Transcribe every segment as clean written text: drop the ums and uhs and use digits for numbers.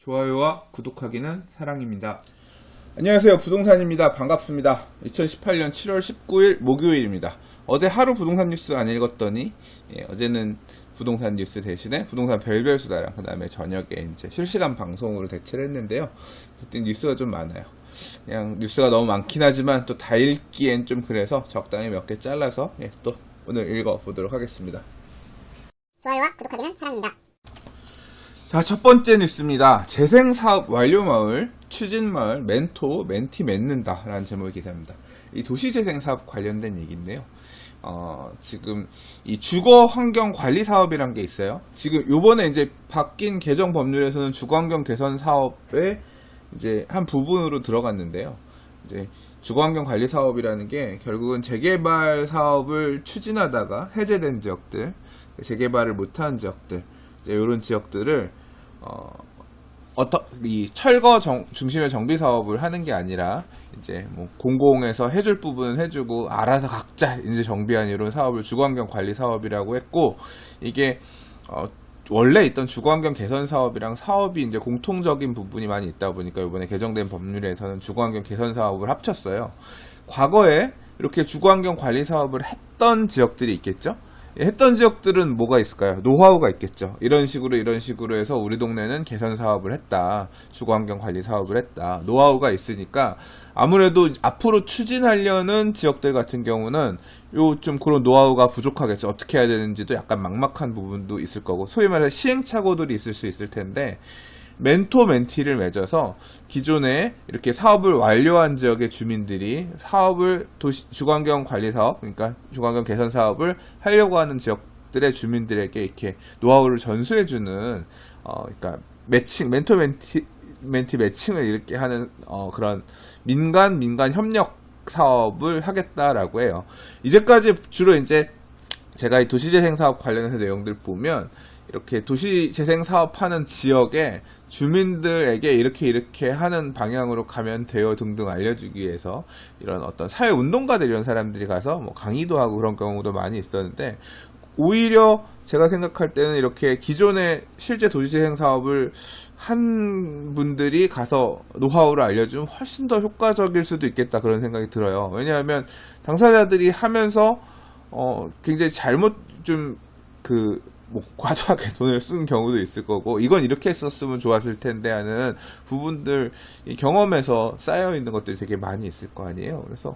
좋아요와 구독하기는 사랑입니다. 안녕하세요. 부동산입니다. 반갑습니다. 2018년 7월 19일 목요일입니다. 어제 하루 부동산 뉴스 안 읽었더니 어제는 부동산 뉴스 대신에 부동산 별별 수다랑 그 다음에 저녁에 이제 실시간 방송으로 대체를 했는데요. 그때 뉴스가 좀 많아요. 그냥 뉴스가 너무 많긴 하지만 또 다 읽기엔 좀 그래서 적당히 몇 개 잘라서 또 오늘 읽어보도록 하겠습니다. 좋아요와 구독하기는 사랑입니다. 자, 첫 번째 뉴스입니다. 재생사업 완료마을, 추진마을, 멘토, 멘티 맺는다 라는 제목의 기사입니다. 이 도시재생사업 관련된 얘기인데요. 지금 이 주거환경관리사업이란 게 있어요. 지금 요번에 이제 바뀐 개정 법률에서는 주거환경 개선 사업의 이제 한 부분으로 들어갔는데요. 이제 주거환경관리 사업이라는 게 결국은 재개발 사업을 추진하다가 해제된 지역들, 재개발을 못한 지역들, 이런 지역들을 이 철거 중심의 정비 사업을 하는 게 아니라 이제 뭐 공공에서 해줄 부분은 해주고 알아서 각자 이제 정비한 이런 사업을 주거환경 관리 사업이라고 했고, 이게 원래 있던 주거환경 개선 사업이랑 사업이 이제 공통적인 부분이 많이 있다 보니까 이번에 개정된 법률에서는 주거환경 개선 사업을 합쳤어요. 과거에 이렇게 주거환경 관리 사업을 했던 지역들이 있겠죠? 했던 지역들은 뭐가 있을까요? 노하우가 있겠죠. 이런 식으로 해서 우리 동네는 개선 사업을 했다, 주거환경 관리 사업을 했다, 노하우가 있으니까 아무래도 앞으로 추진하려는 지역들 같은 경우는 요 좀 그런 노하우가 부족하겠죠. 어떻게 해야 되는지도 약간 막막한 부분도 있을 거고, 소위 말해서 시행착오들이 있을 수 있을 텐데, 멘토 멘티를 맺어서 기존에 이렇게 사업을 완료한 지역의 주민들이 사업을 주거환경 관리 사업, 그러니까 주거환경 개선 사업을 하려고 하는 지역들의 주민들에게 이렇게 노하우를 전수해주는, 그러니까 멘토 멘티 매칭을 이렇게 하는 그런 민간 협력 사업을 하겠다라고 해요. 이제까지 주로 이제 제가 이 도시재생 사업 관련해서 내용들 보면, 이렇게 도시재생 사업하는 지역의 주민들에게 이렇게 하는 방향으로 가면 돼요 등등 알려주기 위해서 이런 어떤 사회운동가들, 이런 사람들이 가서 뭐 강의도 하고 그런 경우도 많이 있었는데, 오히려 제가 생각할 때는 이렇게 기존에 실제 도시재생 사업을 한 분들이 가서 노하우를 알려주면 훨씬 더 효과적일 수도 있겠다, 그런 생각이 들어요. 왜냐하면 당사자들이 하면서 굉장히 잘못 뭐 과도하게 돈을 쓴 경우도 있을 거고, 이건 이렇게 했었으면 좋았을 텐데 하는 부분들, 이 경험에서 쌓여 있는 것들이 되게 많이 있을 거 아니에요. 그래서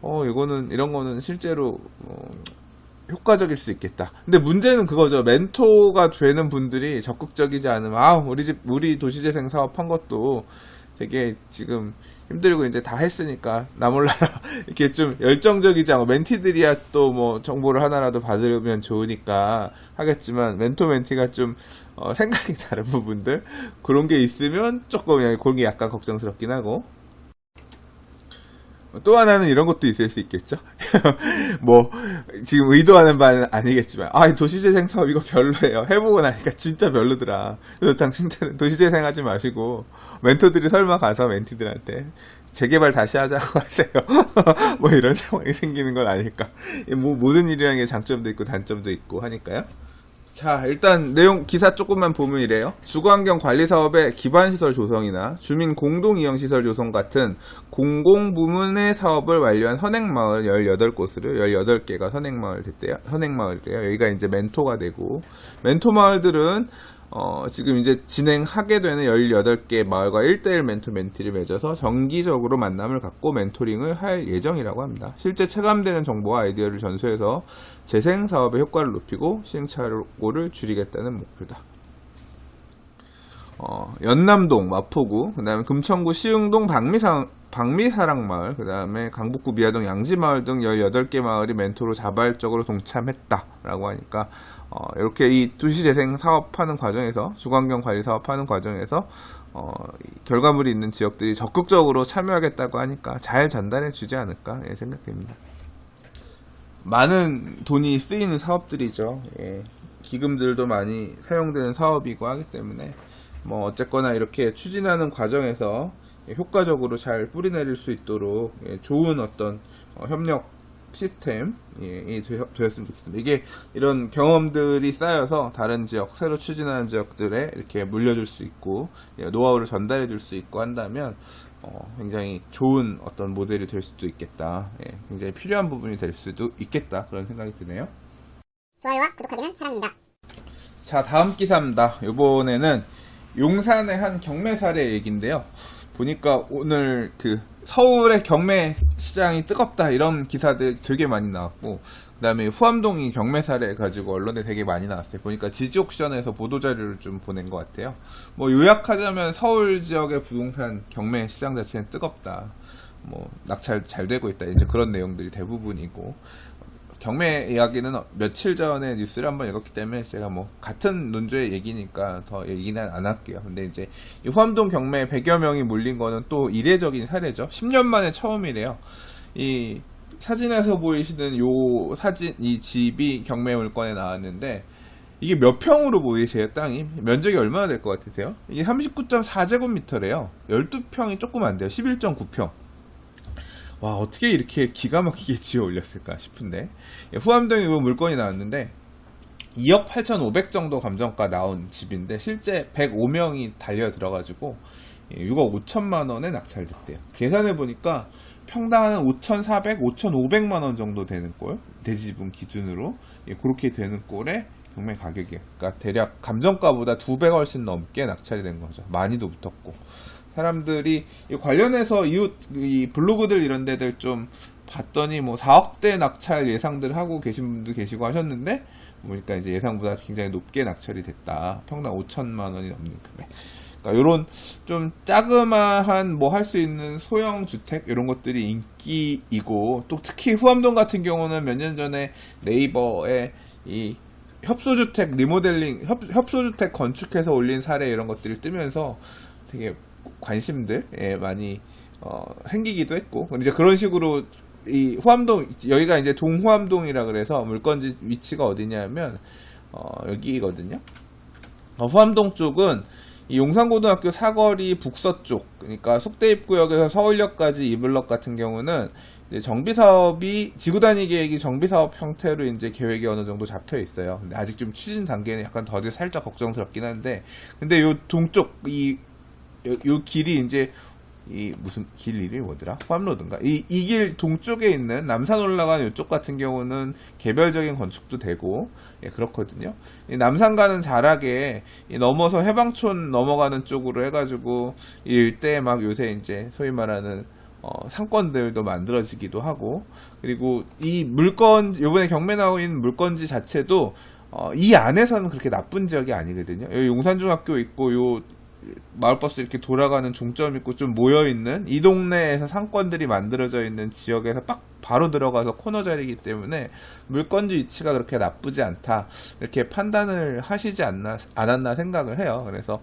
이런 거는 실제로 효과적일 수 있겠다. 근데 문제는 그거죠. 멘토가 되는 분들이 적극적이지 않으면, 우리 도시재생 사업 한 것도 되게 지금 힘들고 이제 다 했으니까 나 몰라라 이렇게 좀 열정적이지 않고, 멘티들이야 또 뭐 정보를 하나라도 받으면 좋으니까 하겠지만, 멘토 멘티가 좀 생각이 다른 부분들, 그런 게 있으면 조금 그런 게 약간 걱정스럽긴 하고, 또 하나는 이런 것도 있을 수 있겠죠. 뭐 지금 의도하는 바는 아니겠지만, 도시재생 사업 이거 별로예요, 해보고 나니까 진짜 별로더라, 그래서 당신들은 도시재생 하지 마시고 멘토들이 설마 가서 멘티들한테 재개발 다시 하자고 하세요. 뭐 이런 상황이 생기는 건 아닐까. 뭐 모든 일이라는 게 장점도 있고 단점도 있고 하니까요. 자, 일단 내용 기사 조금만 보면 이래요. 주거환경 관리 사업의 기반시설 조성이나 주민 공동이용시설 조성 같은 공공부문의 사업을 완료한 선행마을 18곳으로 18개가 선행마을이래요. 여기가 이제 멘토가 되고, 멘토 마을들은 지금 이제 진행하게 되는 18개 마을과 1:1 멘토 멘티를 맺어서 정기적으로 만남을 갖고 멘토링을 할 예정이라고 합니다. 실제 체감되는 정보와 아이디어를 전수해서 재생 사업의 효과를 높이고 시행착오를 줄이겠다는 목표다. 연남동, 마포구, 그 다음에 금천구 시흥동 박미사랑마을, 그 다음에 강북구 미아동 양지마을 등 18개 마을이 멘토로 자발적으로 동참했다라고 하니까, 이렇게 이 도시재생 사업하는 과정에서, 주거환경 관리 사업하는 과정에서 결과물이 있는 지역들이 적극적으로 참여하겠다고 하니까 잘 전달해 주지 않을까 생각됩니다. 많은 돈이 쓰이는 사업들이죠. 기금들도 많이 사용되는 사업이고 하기 때문에, 뭐 어쨌거나 이렇게 추진하는 과정에서 효과적으로 잘 뿌리내릴 수 있도록 좋은 어떤 협력 시스템이 되었으면 좋겠습니다. 이게 이런 경험들이 쌓여서 다른 지역, 새로 추진하는 지역들에 이렇게 물려줄 수 있고 노하우를 전달해 줄 수 있고 한다면 굉장히 좋은 어떤 모델이 될 수도 있겠다. 굉장히 필요한 부분이 될 수도 있겠다. 그런 생각이 드네요. 좋아요와 구독하기는 사랑입니다. 자, 다음 기사입니다. 이번에는 용산의 한 경매 사례 얘기인데요. 보니까 오늘 그 서울의 경매 시장이 뜨겁다 이런 기사들 되게 많이 나왔고, 그 다음에 후암동이 경매 사례 가지고 언론에 되게 많이 나왔어요. 보니까 지지옥션에서 보도자료를 좀 보낸 것 같아요. 뭐 요약하자면 서울 지역의 부동산 경매 시장 자체는 뜨겁다, 뭐 낙찰 잘 되고 있다, 이제 그런 내용들이 대부분이고, 경매 이야기는 며칠 전에 뉴스를 한번 읽었기 때문에 제가 뭐 같은 논조의 얘기니까 더 얘기는 안 할게요. 근데 이제 이 후암동 경매에 100여 명이 몰린 거는 또 이례적인 사례죠. 10년 만에 처음이래요. 이 사진에서 보이시는 요 사진, 이 집이 경매 물건에 나왔는데 이게 몇 평으로 보이세요? 땅이? 면적이 얼마나 될 것 같으세요? 이게 39.4제곱미터래요. 12평이 조금 안 돼요. 11.9평. 와, 어떻게 이렇게 기가 막히게 지어 올렸을까 싶은데, 후암동에 이 물건이 나왔는데 2억 8,500 정도 감정가 나온 집인데 실제 105명이 달려 들어가지고 6억 5천만 원에 낙찰됐대요. 계산해 보니까 평당 한 5,400, 5,500만 원 정도 되는 꼴, 대지분 기준으로 그렇게 되는 꼴에 경매 가격이, 그러니까 대략 감정가보다 2배가 훨씬 넘게 낙찰이 된 거죠. 많이도 붙었고, 사람들이 관련해서 이 블로그들 이런 데들 좀 봤더니 뭐 4억대 낙찰 예상들 하고 계신 분도 계시고 하셨는데, 보니까 이제 예상보다 굉장히 높게 낙찰이 됐다. 평당 5천만 원이 넘는 금액. 그러니까 요런 좀 자그마한 뭐 할 수 있는 소형 주택 이런 것들이 인기이고, 또 특히 후암동 같은 경우는 몇 년 전에 네이버에 이 협소주택 리모델링, 협소주택 건축해서 올린 사례 이런 것들이 뜨면서 되게 관심들 많이 생기기도 했고, 이제 그런 식으로 이 후암동, 여기가 이제 동후암동이라 그래서 물건지 위치가 어디냐면 여기거든요. 후암동 쪽은 이 용산고등학교 사거리 북서쪽, 그러니까 속대입구역에서 서울역까지 이 블럭 같은 경우는 이제 정비사업이, 지구단위 계획이 정비사업 형태로 이제 계획이 어느 정도 잡혀 있어요. 근데 아직 좀 추진 단계는 약간 더디 살짝 걱정스럽긴 한데, 근데 요 동쪽 요 길이 이제 이 무슨 길 이름이 뭐더라? 후암로드인가? 이 길 동쪽에 있는 남산 올라가는 이쪽 같은 경우는 개별적인 건축도 되고 그렇거든요. 이 남산 가는 자락에 넘어서 해방촌 넘어가는 쪽으로 해가지고 이 일대에 막 요새 이제 소위 말하는 상권들도 만들어지기도 하고, 그리고 이 물건, 요번에 경매 나온 물건지 자체도 이 안에서는 그렇게 나쁜 지역이 아니거든요. 여기 용산중학교 있고 요 마을버스 이렇게 돌아가는 종점 있고 좀 모여있는 이 동네에서 상권들이 만들어져 있는 지역에서 딱 바로 들어가서 코너 자리이기 때문에 물건지 위치가 그렇게 나쁘지 않다, 이렇게 판단을 하시지 않았나 생각을 해요. 그래서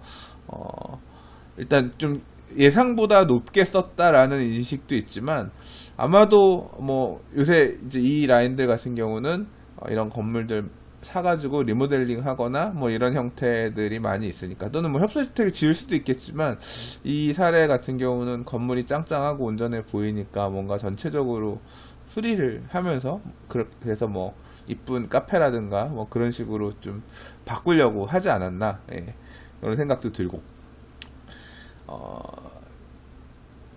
일단 좀 예상보다 높게 썼다라는 인식도 있지만, 아마도 뭐 요새 이제 이 라인들 같은 경우는 이런 건물들 사가지고 리모델링 하거나 뭐 이런 형태들이 많이 있으니까, 또는 뭐 협소주택을 지을 수도 있겠지만, 이 사례 같은 경우는 건물이 짱짱하고 온전해 보이니까 뭔가 전체적으로 수리를 하면서 그래서 뭐 이쁜 카페라든가 뭐 그런 식으로 좀 바꾸려고 하지 않았나, 그런 생각도 들고,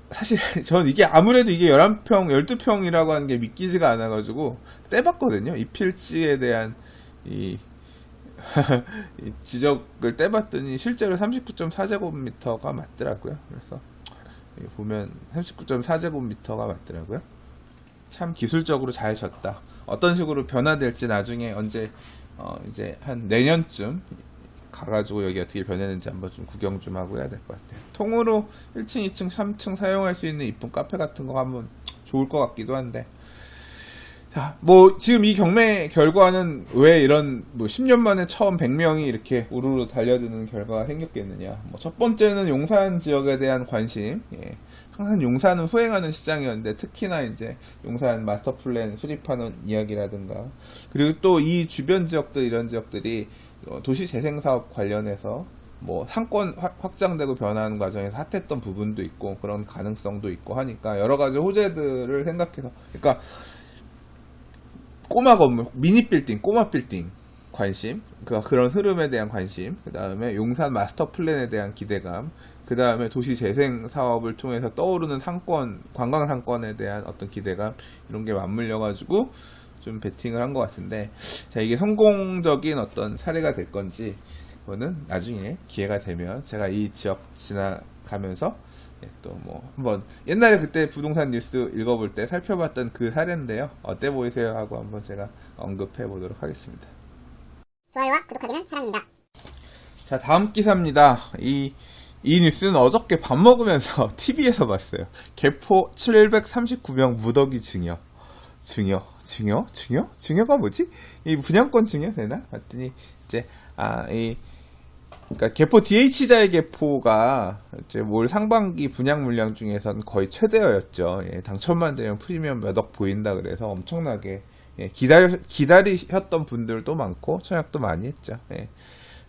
사실 전 이게 아무래도 이게 11평, 12평이라고 하는 게 믿기지가 않아가지고 떼봤거든요. 이 필지에 대한 이 지적을 떼봤더니 실제로 39.4제곱미터가 맞더라고요. 그래서 보면 39.4제곱미터가 맞더라고요. 참 기술적으로 잘 졌다. 어떤 식으로 변화될지 나중에 언제 이제 한 내년쯤 가가지고 여기 어떻게 변했는지 한번 좀 구경 좀 하고 해야 될 것 같아요. 통으로 1층, 2층, 3층 사용할 수 있는 이쁜 카페 같은 거 하면 좋을 것 같기도 한데, 자, 뭐 지금 이 경매 결과는 왜 이런 뭐 10년 만에 처음 100명이 이렇게 우르르 달려드는 결과가 생겼겠느냐. 뭐 첫 번째는 용산 지역에 대한 관심. 항상 용산은 후행하는 시장이었는데, 특히나 이제 용산 마스터 플랜 수립하는 이야기라든가, 그리고 또 이 주변 지역들, 이런 지역들이 도시 재생 사업 관련해서 뭐 상권 확장되고 변화하는 과정에서 핫했던 부분도 있고, 그런 가능성도 있고 하니까 여러 가지 호재들을 생각해서, 그러니까 꼬마 건물, 미니 빌딩, 꼬마 빌딩 관심, 그런 흐름에 대한 관심, 그 다음에 용산 마스터 플랜에 대한 기대감, 그 다음에 도시 재생 사업을 통해서 떠오르는 상권, 관광 상권에 대한 어떤 기대감, 이런 게 맞물려가지고 좀 베팅을 한 것 같은데, 자, 이게 성공적인 어떤 사례가 될 건지, 그거는 나중에 기회가 되면 제가 이 지역 지나가면서 또 뭐 한번 옛날에 그때 부동산 뉴스 읽어볼 때 살펴봤던 그 사례인데요. 어때 보이세요? 하고 한번 제가 언급해 보도록 하겠습니다. 좋아요와 구독하기는 사랑입니다. 자, 다음 기사입니다. 이 뉴스는 어저께 밥 먹으면서 TV에서 봤어요. 개포 739명 무더기 증여가 뭐지? 이 분양권 증여 되나? 봤더니 이제 그러니까 개포 DH자의 개포가 이제 올 상반기 분양 물량 중에서는 거의 최대였죠. 예, 당첨만 되면 프리미엄 몇 억 보인다 그래서 엄청나게 기다리셨던 분들도 많고 청약도 많이 했죠. 예.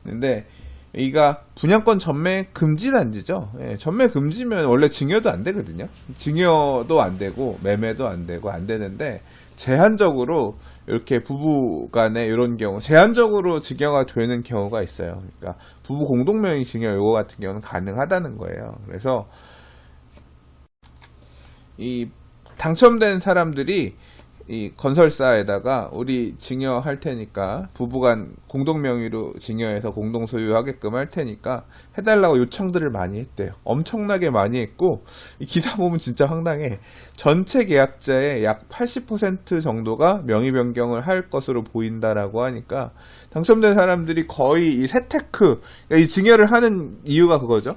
근데 이가 분양권 전매 금지 단지죠. 예, 전매 금지면 원래 증여도 안 되거든요. 증여도 안 되고 매매도 안 되고 안 되는데 제한적으로 이렇게 부부 간에 이런 경우 제한적으로 증여가 되는 경우가 있어요. 그러니까 부부 공동명의 증여 요거 같은 경우는 가능하다는 거예요. 그래서 이 당첨된 사람들이 이 건설사에다가 우리 증여할 테니까 부부간 공동명의로 증여해서 공동 소유하게끔 할 테니까 해달라고 요청들을 많이 했대요. 엄청나게 많이 했고 이 기사 보면 진짜 황당해. 전체 계약자의 약 80% 정도가 명의 변경을 할 것으로 보인다라고 하니까 당첨된 사람들이 거의 이 세테크, 그러니까 이 증여를 하는 이유가 그거죠.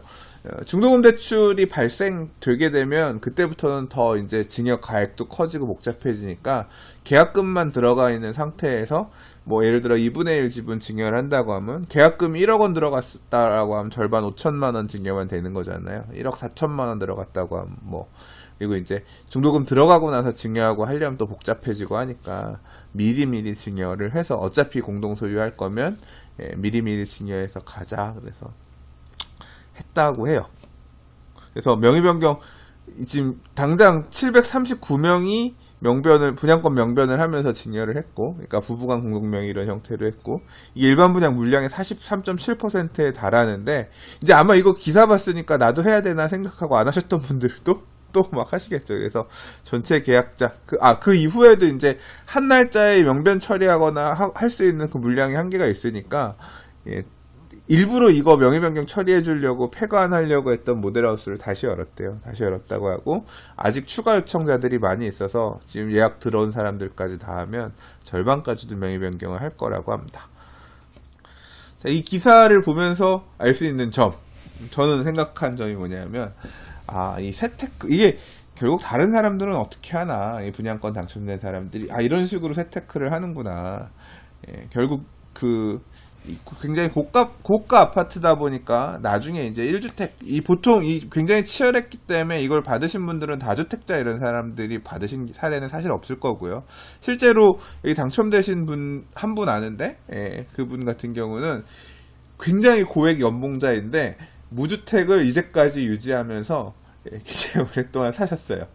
중도금 대출이 발생되게 되면 그때부터는 더 이제 증여 가액도 커지고 복잡해지니까 계약금만 들어가 있는 상태에서 뭐 예를 들어 2분의 1 지분 증여를 한다고 하면 계약금 1억 원 들어갔다라고 하면 절반 5천만 원 증여만 되는 거잖아요. 1억 4천만 원 들어갔다고 하면 뭐 그리고 이제 중도금 들어가고 나서 증여하고 하려면 또 복잡해지고 하니까 미리미리 증여를 해서 어차피 공동 소유할 거면 미리미리 증여해서 가자 그래서 했다고 해요. 그래서 명의 변경 지금 당장 739명이 분양권 명변을 하면서 증여를 했고, 그러니까 부부간 공동명의 이런 형태로 했고, 이게 일반 분양 물량의 43.7%에 달하는데, 이제 아마 이거 기사 봤으니까 나도 해야 되나 생각하고 안 하셨던 분들도 또 막 하시겠죠. 그래서 전체 계약자, 그 이후에도 이제 한 날짜에 명변 처리하거나 할 수 있는 그 물량의 한계가 있으니까, 예, 일부러 이거 명의 변경 처리해 주려고 폐관하려고 했던 모델하우스를 다시 열었대요. 다시 열었다고 하고 아직 추가 요청자들이 많이 있어서 지금 예약 들어온 사람들까지 다 하면 절반까지도 명의 변경을 할 거라고 합니다. 자, 이 기사를 보면서 알 수 있는 점, 저는 생각한 점이 뭐냐면 이 세테크 이게 결국 다른 사람들은 어떻게 하나 이 분양권 당첨된 사람들이 이런 식으로 세테크를 하는구나. 예, 결국 굉장히 고가 아파트다 보니까 나중에 이제 1주택, 보통 굉장히 치열했기 때문에 이걸 받으신 분들은 다주택자 이런 사람들이 받으신 사례는 사실 없을 거고요. 실제로 여기 당첨되신 분, 한 분 아는데, 그분 같은 경우는 굉장히 고액 연봉자인데, 무주택을 이제까지 유지하면서 굉장히 오랫동안 사셨어요.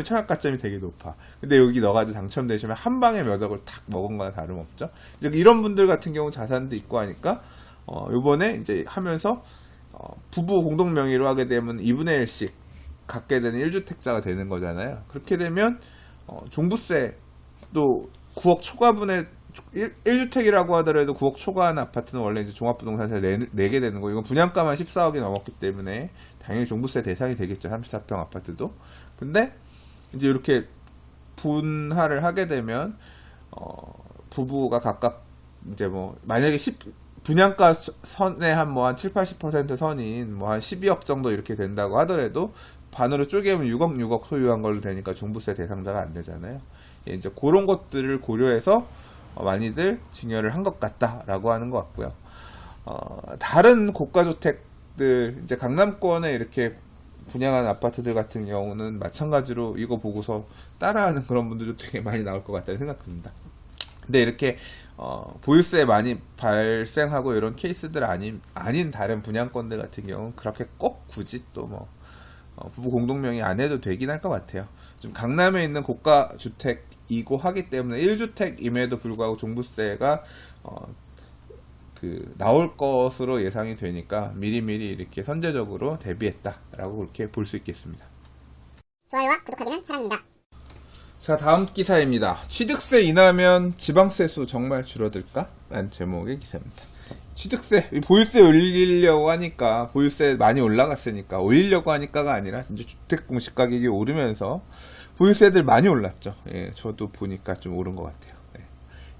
청약 가점이 되게 높아. 근데 여기 넣어가지고 당첨되시면 한 방에 몇 억을 탁 먹은 거나 다름없죠. 이제 이런 분들 같은 경우 자산도 있고 하니까, 요번에 이제 하면서, 부부 공동 명의로 하게 되면 2분의 1씩 갖게 되는 1주택자가 되는 거잖아요. 그렇게 되면, 종부세도 9억 초과분에 1주택이라고 하더라도 9억 초과하는 아파트는 원래 이제 종합부동산세 내게 되는 거. 이건 분양가만 14억이 넘었기 때문에 당연히 종부세 대상이 되겠죠. 34평 아파트도. 근데 이제 이렇게 분할을 하게 되면 부부가 각각 이제 뭐 만약에 분양가 선에 한 7, 80% 선인 한 12억 정도 이렇게 된다고 하더라도 반으로 쪼개면 6억 소유한 걸로 되니까 종부세 대상자가 안 되잖아요. 이제 그런 것들을 고려해서 많이들 증여를 한 것 같다라고 하는 것 같고요. 다른 고가주택들, 이제 강남권에 이렇게 분양한 아파트들 같은 경우는 마찬가지로 이거 보고서 따라하는 그런 분들도 되게 많이 나올 것 같다는 생각됩니다. 근데 이렇게 보유세 많이 발생하고 이런 케이스들 아닌 다른 분양권들 같은 경우는 그렇게 꼭 굳이 또 부부 공동명의 안 해도 되긴 할 것 같아요. 좀 강남에 있는 고가 주택 주택이고 하기 때문에 1주택임에도 불구하고 종부세가 나올 것으로 예상이 되니까 미리미리 이렇게 선제적으로 대비했다라고 그렇게 볼 수 있겠습니다. 좋아요와 구독하기는 사랑입니다. 자, 다음 기사입니다. 취득세 인하면 지방세 수 정말 줄어들까? 라는 제목의 기사입니다. 취득세, 보유세 올리려고 하니까, 보유세 많이 올라갔으니까, 올리려고 하니까가 아니라, 이제 주택 공시 가격이 오르면서, 보유세들 많이 올랐죠. 예, 저도 보니까 좀 오른 것 같아요. 예.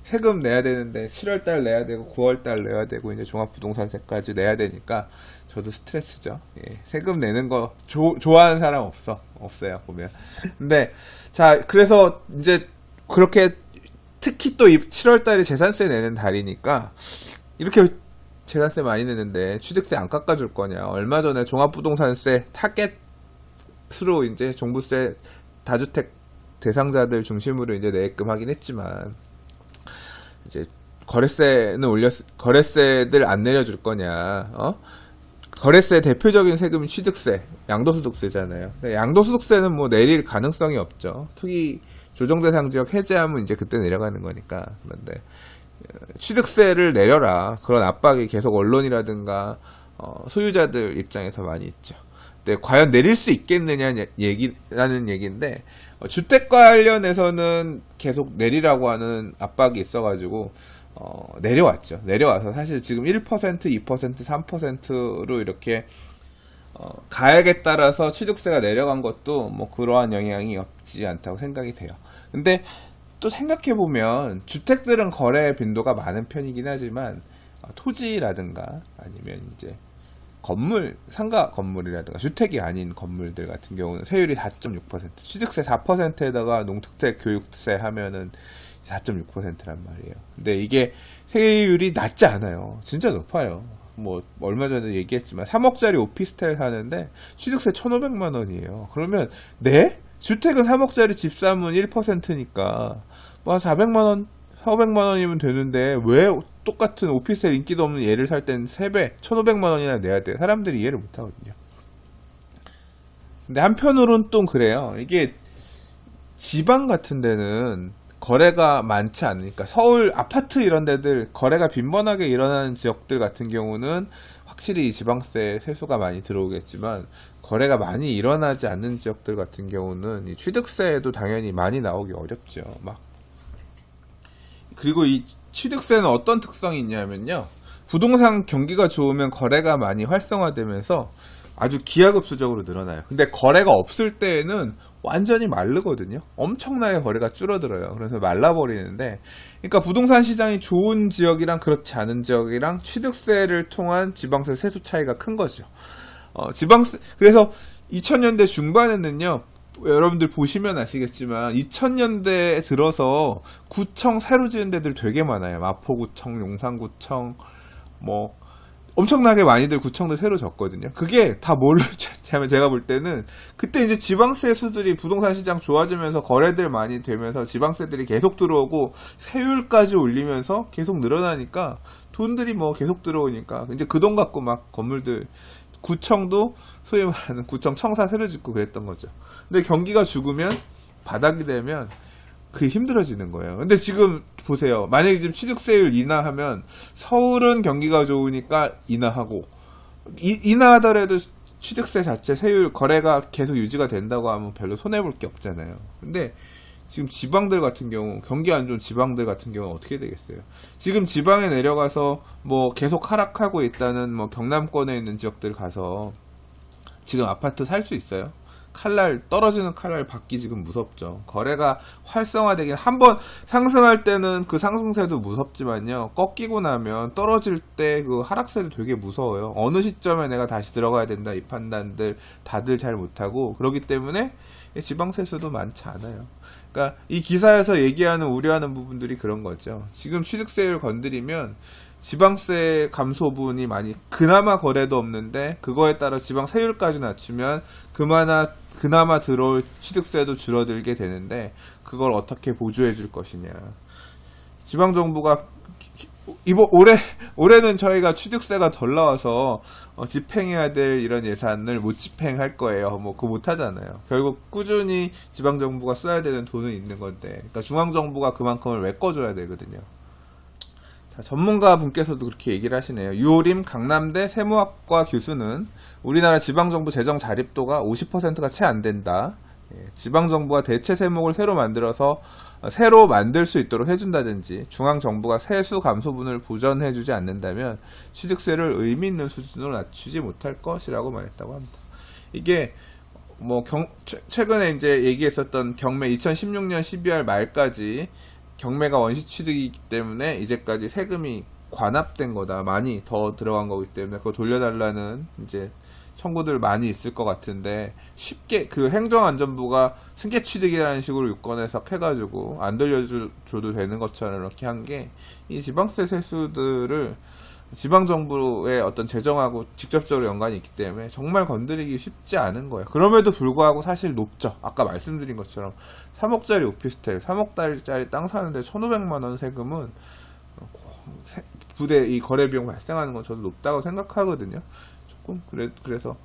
세금 내야 되는데, 7월달 내야 되고, 9월달 내야 되고, 이제 종합부동산세까지 내야 되니까, 저도 스트레스죠. 예, 세금 내는 거, 좋아하는 사람 없어요, 보면. 근데, 자, 그래서, 이제, 그렇게, 특히 또 7월달이 재산세 내는 달이니까, 이렇게 재산세 많이 내는데 취득세 안 깎아줄 거냐. 얼마 전에 종합부동산세 타겟으로 이제 종부세 다주택 대상자들 중심으로 이제 내게끔 하긴 했지만, 이제 거래세들 안 내려줄 거냐. 거래세 대표적인 세금이 취득세, 양도소득세잖아요. 양도소득세는 뭐 내릴 가능성이 없죠. 투기 조정대상 지역 해제하면 이제 그때 내려가는 거니까. 그런데 취득세를 내려라. 그런 압박이 계속 언론이라든가 소유자들 입장에서 많이 있죠. 근데 과연 내릴 수 있겠느냐는 얘기인데, 주택 관련해서는 계속 내리라고 하는 압박이 있어가지고 내려왔죠. 내려와서 사실 지금 1%, 2%, 3%로 이렇게 가액에 따라서 취득세가 내려간 것도 뭐 그러한 영향이 없지 않다고 생각이 돼요. 근데 또 생각해보면 주택들은 거래 빈도가 많은 편이긴 하지만 토지라든가 아니면 이제 건물, 상가 건물이라든가 주택이 아닌 건물들 같은 경우는 세율이 4.6%, 취득세 4%에다가 농특세, 교육세 하면은 4.6%란 말이에요. 근데 이게 세율이 낮지 않아요. 진짜 높아요. 뭐 얼마 전에 얘기했지만 3억짜리 오피스텔 사는데 취득세 1,500만 원이에요. 그러면 네? 주택은 3억짜리 집 사면 1%니까 뭐 한 400만 원, 400만 원이면 되는데 왜 똑같은 오피스텔 인기도 없는 얘를 살 땐 3배, 1,500만 원이나 내야 돼요. 사람들이 이해를 못 하거든요. 근데 한편으로는 또 그래요. 이게 지방 같은 데는 거래가 많지 않으니까 서울 아파트 이런 데들 거래가 빈번하게 일어나는 지역들 같은 경우는 확실히 지방세 세수가 많이 들어오겠지만 거래가 많이 일어나지 않는 지역들 같은 경우는 이 취득세도 당연히 많이 나오기 어렵죠. 그리고 이 취득세는 어떤 특성이 있냐면요. 부동산 경기가 좋으면 거래가 많이 활성화되면서 아주 기하급수적으로 늘어나요. 근데 거래가 없을 때에는 완전히 마르거든요. 엄청나게 거래가 줄어들어요. 그래서 말라버리는데, 그러니까 부동산 시장이 좋은 지역이랑 그렇지 않은 지역이랑 취득세를 통한 지방세 세수 차이가 큰 거죠. 그래서 2000년대 중반에는요, 여러분들 보시면 아시겠지만 2000년대에 들어서 구청 새로 지은 데들 되게 많아요. 마포구청, 용산구청, 뭐 엄청나게 많이들 구청들 새로 졌거든요. 그게 다 뭘로 졌냐면 제가 볼 때는 그때 이제 지방세 수들이 부동산 시장 좋아지면서 거래들 많이 되면서 지방세들이 계속 들어오고 세율까지 올리면서 계속 늘어나니까 돈들이 뭐 계속 들어오니까 이제 그 돈 갖고 막 건물들 구청도 소위 말하는 구청 청사 새로 짓고 그랬던 거죠. 근데 경기가 죽으면 바닥이 되면 그게 힘들어지는 거예요. 근데 지금 보세요. 만약에 지금 취득세율 인하하면 서울은 경기가 좋으니까 인하하고 인하하더라도 취득세 자체 세율 거래가 계속 유지가 된다고 하면 별로 손해볼 게 없잖아요. 근데 지금 지방들 같은 경우 경기 안 좋은 지방들 같은 경우 어떻게 되겠어요? 지금 지방에 내려가서 뭐 계속 하락하고 있다는 뭐 경남권에 있는 지역들 가서 지금 아파트 살 수 있어요? 떨어지는 칼날 받기 지금 무섭죠. 거래가 활성화되긴 한번 상승할 때는 그 상승세도 무섭지만요. 꺾이고 나면 떨어질 때 그 하락세도 되게 무서워요. 어느 시점에 내가 다시 들어가야 된다 이 판단들 다들 잘 못하고 그렇기 때문에 지방세수도 많지 않아요. 그러니까 이 기사에서 얘기하는 우려하는 부분들이 그런 거죠. 지금 취득세율 건드리면 지방세 감소분이 많이 그나마 거래도 없는데 그거에 따라 지방 세율까지 낮추면 그나마 들어올 취득세도 줄어들게 되는데 그걸 어떻게 보조해 줄 것이냐. 지방정부가 올해는 저희가 취득세가 덜 나와서 집행해야 될 이런 예산을 못 집행할 거예요. 뭐 그거 못 하잖아요. 결국 꾸준히 지방 정부가 써야 되는 돈은 있는 건데, 그러니까 중앙 정부가 그만큼을 메꿔줘야 되거든요. 자, 전문가 분께서도 그렇게 얘기를 하시네요. 유호림 강남대 세무학과 교수는 우리나라 지방 정부 재정 자립도가 50%가 채 안 된다. 지방 정부가 대체 세목을 새로 만들 수 있도록 해준다든지 중앙 정부가 세수 감소분을 보전해주지 않는다면 취득세를 의미 있는 수준으로 낮추지 못할 것이라고 말했다고 합니다. 이게 뭐 최근에 이제 얘기했었던 경매 2016년 12월 말까지 경매가 원시 취득이기 때문에 이제까지 세금이 관합된 거다, 많이 더 들어간 거기 때문에 그거 돌려달라는 이제 청구들 많이 있을 것 같은데, 쉽게 그 행정안전부가 승계 취득이라는 식으로 유권 해석해가지고 안 돌려줘도 되는 것처럼 이렇게 한 게 이 지방세 세수들을 지방정부의 어떤 재정하고 직접적으로 연관이 있기 때문에 정말 건드리기 쉽지 않은 거예요. 그럼에도 불구하고 사실 높죠. 아까 말씀드린 것처럼 3억짜리 오피스텔, 3억짜리 땅 사는데 1,500만원 세금은 부대 이 거래 비용 발생하는 건 저도 높다고 생각하거든요. 조금 그래서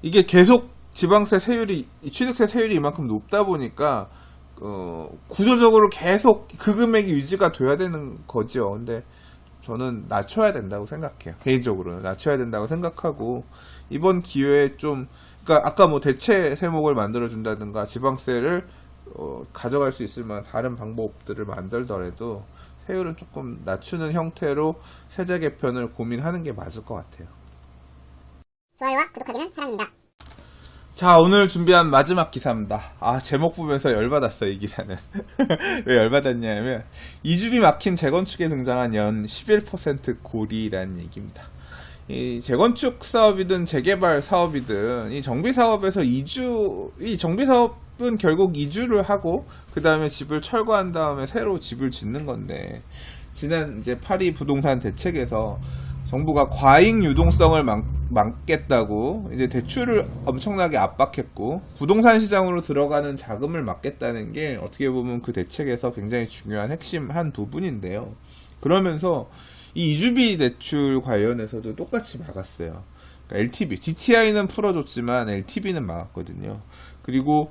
이게 계속 지방세 세율이, 취득세 세율이 이만큼 높다 보니까 구조적으로 계속 그 금액이 유지가 돼야 되는 거죠. 근데 저는 낮춰야 된다고 생각해요. 개인적으로는 낮춰야 된다고 생각하고, 이번 기회에 좀, 그러니까 아까 뭐 대체 세목을 만들어 준다든가 지방세를 가져갈 수 있을 만한 다른 방법들을 만들더라도 세율은 조금 낮추는 형태로 세제 개편을 고민하는 게 맞을 것 같아요. 좋아요와 구독하기는 사랑입니다. 자, 오늘 준비한 마지막 기사입니다. 제목 보면서 열받았어, 이 기사는. 왜 열받았냐면, 이주비 막힌 재건축에 등장한 연 11% 고리라는 얘기입니다. 이 재건축 사업이든 재개발 사업이든, 이 정비사업에서 이 정비사업은 결국 이주를 하고, 그 다음에 집을 철거한 다음에 새로 집을 짓는 건데, 지난 이제 파리 부동산 대책에서 정부가 과잉 유동성을 막겠다고 이제 대출을 엄청나게 압박했고, 부동산 시장으로 들어가는 자금을 막겠다는 게 어떻게 보면 그 대책에서 굉장히 중요한 핵심 한 부분인데요. 그러면서 이 이주비 대출 관련해서도 똑같이 막았어요. 그러니까 LTV, DTI는 풀어줬지만 LTV는 막았거든요. 그리고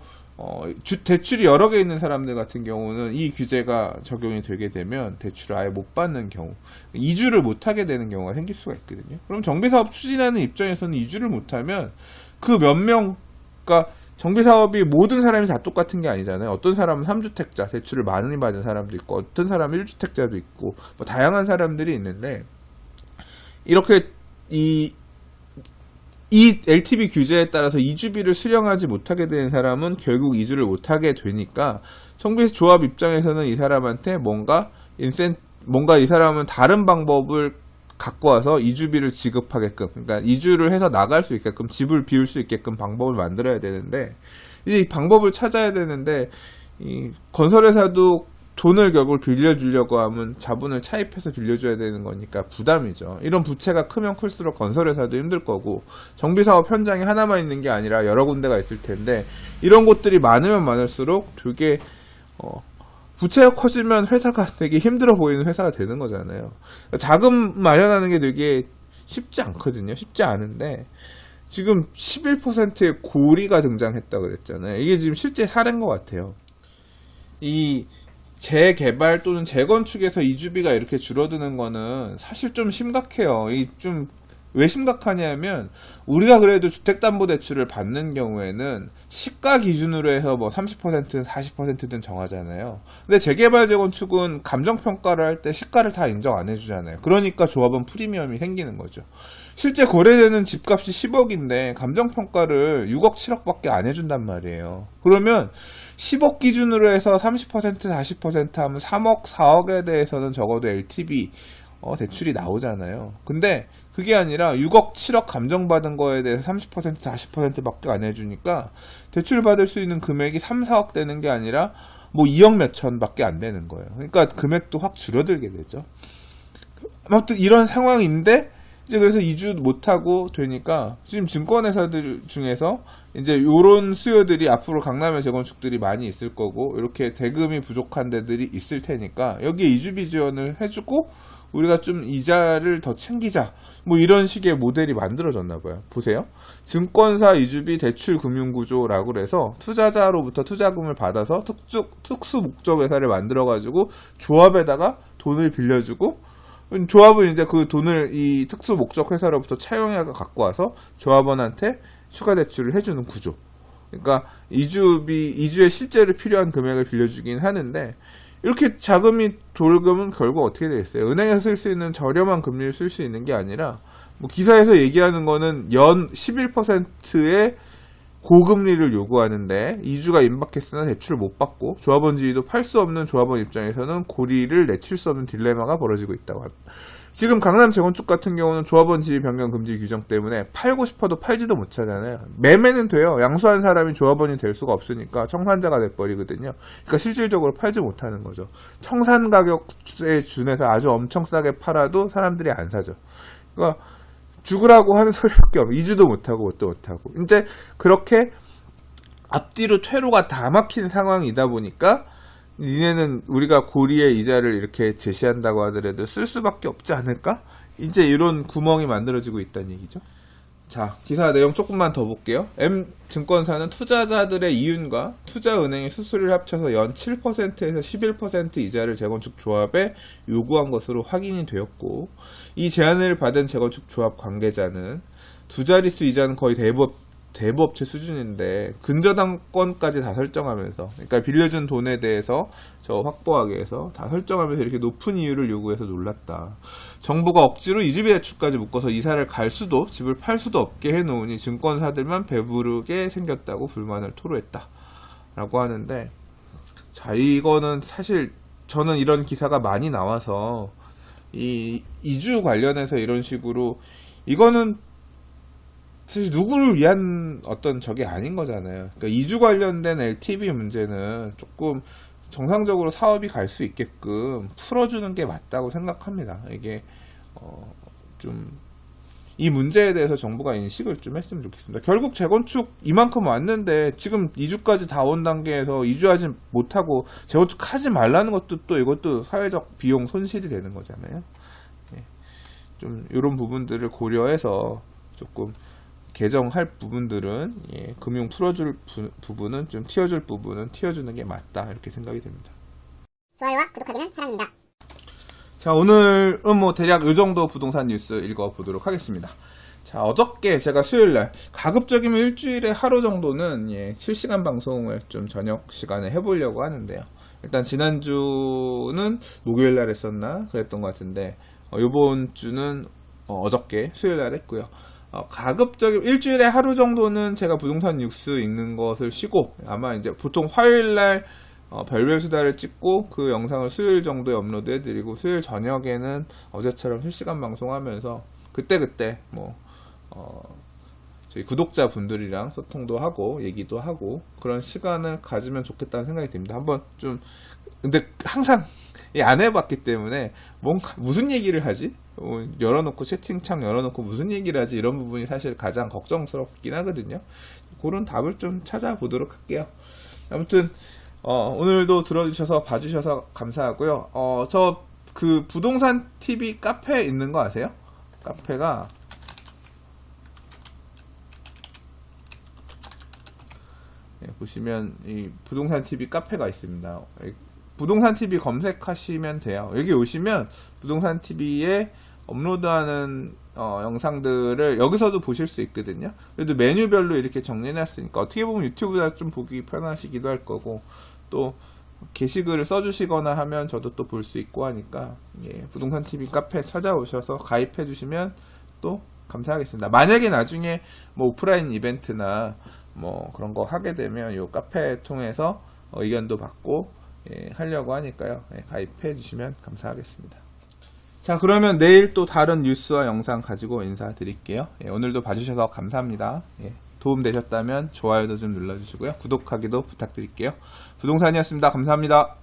대출이 여러 개 있는 사람들 같은 경우는 이 규제가 적용이 되게 되면 대출을 아예 못 받는 경우, 이주를 못하게 되는 경우가 생길 수가 있거든요. 그럼 정비사업 추진하는 입장에서는 이주를 못하면 그 몇 명, 그러니까 정비사업이 모든 사람이 다 똑같은 게 아니잖아요. 어떤 사람은 3주택자, 대출을 많이 받은 사람도 있고, 어떤 사람은 1주택자도 있고, 뭐 다양한 사람들이 있는데, 이렇게 이 LTV 규제에 따라서 이주비를 수령하지 못하게 되는 사람은 결국 이주를 못하게 되니까, 정비조합 입장에서는 이 사람한테 뭔가 이 사람은 다른 방법을 갖고 와서 이주비를 지급하게끔, 그러니까 이주를 해서 나갈 수 있게끔, 집을 비울 수 있게끔 방법을 만들어야 되는데, 이제 이 방법을 찾아야 되는데, 이 건설회사도 돈을 결국 빌려주려고 하면 자본을 차입해서 빌려줘야 되는 거니까 부담이죠. 이런 부채가 크면 클수록 건설회사도 힘들 거고, 정비사업 현장이 하나만 있는 게 아니라 여러 군데가 있을 텐데, 이런 곳들이 많으면 많을수록 되게 부채가 커지면 회사가 되게 힘들어 보이는 회사가 되는 거잖아요. 자금 마련하는 게 되게 쉽지 않거든요. 쉽지 않은데, 지금 11%의 고리가 등장했다 그랬잖아요. 이게 지금 실제 사례인 것 같아요. 이 재개발 또는 재건축에서 이주비가 이렇게 줄어드는 거는 사실 좀 심각해요. 왜 심각하냐면, 우리가 그래도 주택담보대출을 받는 경우에는 시가 기준으로 해서 뭐 30%든 40%든 정하잖아요. 근데 재개발 재건축은 감정평가를 할 때 시가를 다 인정 안 해주잖아요. 그러니까 조합은 프리미엄이 생기는 거죠. 실제 거래되는 집값이 10억인데 감정평가를 6억 7억밖에 안 해준단 말이에요. 그러면 10억 기준으로 해서 30% 40% 하면 3억 4억에 대해서는 적어도 LTV 대출이 나오잖아요. 근데 그게 아니라 6억 7억 감정받은 거에 대해서 30% 40%밖에 안 해주니까 대출 받을 수 있는 금액이 3, 4억 되는 게 아니라 뭐 2억 몇천밖에 안 되는 거예요. 그러니까 금액도 확 줄어들게 되죠. 아무튼 이런 상황인데, 이제 그래서 이주 못하고 되니까 지금 증권회사들 중에서 이제 요런 수요들이 앞으로 강남의 재건축들이 많이 있을 거고 이렇게 대금이 부족한 데들이 있을 테니까 여기에 이주비 지원을 해주고 우리가 좀 이자를 더 챙기자 뭐 이런 식의 모델이 만들어졌나 봐요. 보세요. 증권사 이주비 대출 금융구조라고 그래서 투자자로부터 투자금을 받아서 특수 목적 회사를 만들어 가지고 조합에다가 돈을 빌려주고 조합은 이제 그 돈을 이 특수 목적 회사로부터 차용해가 갖고 와서 조합원한테 추가 대출을 해주는 구조. 그러니까 이주에 실제로 필요한 금액을 빌려주긴 하는데 이렇게 자금이 돌금은 결국 어떻게 되겠어요? 은행에서 쓸 수 있는 저렴한 금리를 쓸 수 있는 게 아니라 뭐 기사에서 얘기하는 거는 연 11%의 고금리를 요구하는데 이주가 임박했으나 대출을 못 받고 조합원 지위도 팔 수 없는 조합원 입장에서는 고리를 내칠 수 없는 딜레마가 벌어지고 있다고 합니다. 지금 강남 재건축 같은 경우는 조합원 지위 변경 금지 규정 때문에 팔고 싶어도 팔지도 못하잖아요. 매매는 돼요. 양수한 사람이 조합원이 될 수가 없으니까 청산자가 돼버리거든요. 그러니까 실질적으로 팔지 못하는 거죠. 청산 가격에 준해서 아주 엄청 싸게 팔아도 사람들이 안 사죠. 그러니까 죽으라고 하는 소리밖에 없어요. 이주도 못하고 뭣도 못하고. 이제 그렇게 앞뒤로 퇴로가 다 막힌 상황이다 보니까 니네는 우리가 고리에 이자를 이렇게 제시한다고 하더라도 쓸 수밖에 없지 않을까? 이제 이런 구멍이 만들어지고 있다는 얘기죠. 자, 기사 내용 조금만 더 볼게요. M증권사는 투자자들의 이윤과 투자은행의 수수료를 합쳐서 연 7%에서 11% 이자를 재건축 조합에 요구한 것으로 확인이 되었고 이 제안을 받은 재건축 조합 관계자는 두 자릿수 이자는 거의 대부업체 수준인데 근저당권까지 다 설정하면서 그러니까 빌려준 돈에 대해서 저 확보하기 위해서 다 설정하면서 이렇게 높은 이유를 요구해서 놀랐다. 정부가 억지로 이주비 대출까지 묶어서 이사를 갈 수도 집을 팔 수도 없게 해놓으니 증권사들만 배부르게 생겼다고 불만을 토로했다 라고 하는데 자 이거는 사실 저는 이런 기사가 많이 나와서 이 이주 관련해서 이런 식으로 이거는 사실 누구를 위한 어떤 적이 아닌 거잖아요. 그러니까 이주 관련된 LTV 문제는 조금 정상적으로 사업이 갈 수 있게끔 풀어주는 게 맞다고 생각합니다. 이게 좀 이 문제에 대해서 정부가 인식을 좀 했으면 좋겠습니다. 결국 재건축 이만큼 왔는데 지금 이주까지 다 온 단계에서 이주하지 못하고 재건축하지 말라는 것도 또 이것도 사회적 비용 손실이 되는 거잖아요. 좀 이런 부분들을 고려해서 조금 개정할 부분들은 금융 풀어줄 부분은 좀 튀어줄 부분은 튀어주는 게 맞다 이렇게 생각이 됩니다. 좋아요와 구독하기는 사랑입니다. 자 오늘은 뭐 대략 이 정도 부동산 뉴스 읽어보도록 하겠습니다. 자 어저께 제가 수요일날 가급적이면 일주일에 하루 정도는 실시간 방송을 좀 저녁 시간에 해보려고 하는데요. 일단 지난주는 목요일날 했었나 그랬던 것 같은데 이번 주는 어저께 수요일날 했고요. 가급적이면 일주일에 하루 정도는 제가 부동산 뉴스 읽는 것을 쉬고 아마 이제 보통 화요일날 별별 수다를 찍고 그 영상을 수요일 정도에 업로드 해드리고 수요일 저녁에는 어제처럼 실시간 방송하면서 그때 뭐 저희 구독자분들이랑 소통도 하고 얘기도 하고 그런 시간을 가지면 좋겠다는 생각이 듭니다. 한번 좀 근데 항상 안 해봤기 때문에 뭔가 무슨 얘기를 하지? 열어놓고 채팅창 열어놓고 무슨 얘기를 하지? 이런 부분이 사실 가장 걱정스럽긴 하거든요. 그런 답을 좀 찾아보도록 할게요. 아무튼 오늘도 들어주셔서 봐주셔서 감사하고요. 저 그 부동산 TV 카페 있는 거 아세요? 카페가 보시면 이 부동산 TV 카페가 있습니다. 부동산 TV 검색하시면 돼요. 여기 오시면 부동산 TV에 업로드하는 영상들을 여기서도 보실 수 있거든요. 그래도 메뉴별로 이렇게 정리해놨으니까 어떻게 보면 유튜브보다 좀 보기 편하시기도 할 거고 또 게시글을 써주시거나 하면 저도 또 볼 수 있고 하니까 부동산 TV 카페 찾아오셔서 가입해 주시면 또 감사하겠습니다. 만약에 나중에 뭐 오프라인 이벤트나 뭐 그런 거 하게 되면 이 카페 통해서 의견도 받고 하려고 하니까요. 가입해 주시면 감사하겠습니다. 자 그러면 내일 또 다른 뉴스와 영상 가지고 인사드릴게요. 오늘도 봐주셔서 감사합니다. 도움 되셨다면 좋아요도 좀 눌러주시고요. 구독하기도 부탁드릴게요. 부동산이었습니다. 감사합니다.